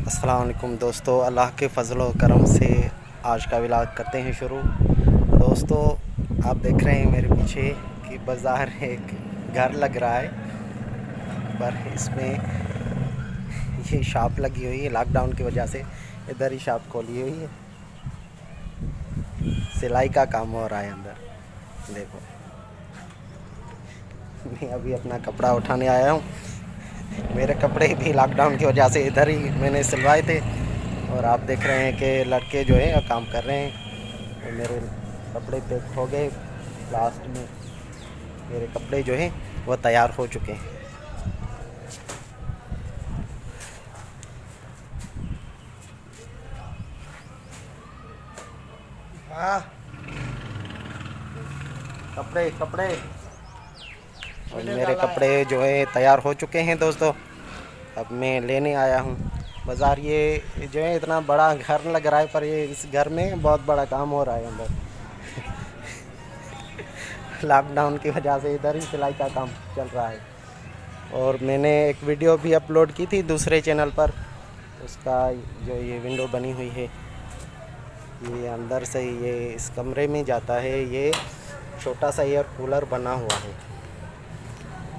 अस्सलाम वालेकुम दोस्तों, अल्लाह के फ़ज़ल व करम से आज का व्लॉग करते हैं शुरू। दोस्तों, आप देख रहे हैं मेरे पीछे कि बाज़ार एक घर लग रहा है, पर इसमें ये शॉप लगी हुई है। लॉकडाउन की वजह से इधर ही शॉप खोली हुई है। सिलाई का काम हो रहा है अंदर। देखो, मैं अभी अपना कपड़ा उठाने आया हूँ। मेरे कपड़े भी लॉकडाउन की वजह से इधर ही मैंने सिलवाए थे, और आप देख रहे हैं कि लड़के जो है काम कर रहे हैं। तो मेरे कपड़े पैक हो गए। लास्ट में मेरे कपड़े जो हैं वो तैयार हो चुके हैं। कपड़े कपड़े और मेरे कपड़े जो है तैयार हो चुके हैं दोस्तों। अब मैं लेने आया हूँ बाज़ार। ये जो है इतना बड़ा घर लग रहा है, पर ये इस घर में बहुत बड़ा काम हो रहा है अंदर। लॉकडाउन की वजह से इधर ही सिलाई का काम चल रहा है। और मैंने एक वीडियो भी अपलोड की थी दूसरे चैनल पर। उसका जो ये विंडो बनी हुई है, ये अंदर से ये इस कमरे में जाता है। ये छोटा सा एयर कूलर बना हुआ है,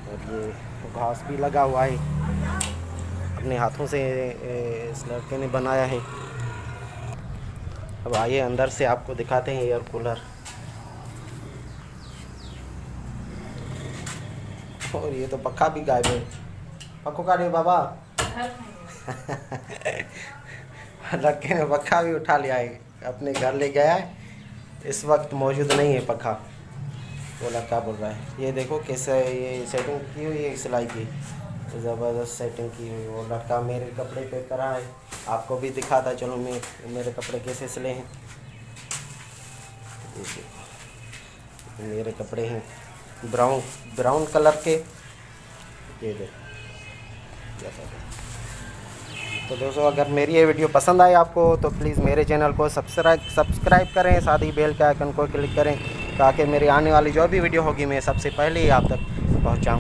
और ये घास भी लगा हुआ है। अपने हाथों से इस लड़के ने बनाया है। अब आइए अंदर से आपको दिखाते हैं एयर कूलर। और ये तो पक्का भी गायब है। पक्को का नहीं बाबा। लड़के ने पक्का भी उठा लिया है, अपने घर ले गया है। इस वक्त मौजूद नहीं है पक्का। वो लड़का बोल रहा है, ये देखो कैसे ये सेटिंग की हुई है सिलाई की, ज़बरदस्त सेटिंग की हुई। वो लड़का मेरे कपड़े पे करा है। आपको भी दिखाता चलो मैं मेरे कपड़े कैसे सिले हैं। मेरे कपड़े हैं ब्राउन कलर के। ये देखो। तो दोस्तों, अगर मेरी ये वीडियो पसंद आए आपको तो प्लीज़ मेरे चैनल को सब्सक्राइब करें, साथ ही बेल के आइकन को क्लिक करें, ताकि मेरी आने वाली जो भी वीडियो होगी मैं सबसे पहले ही आप तक पहुंचाऊं।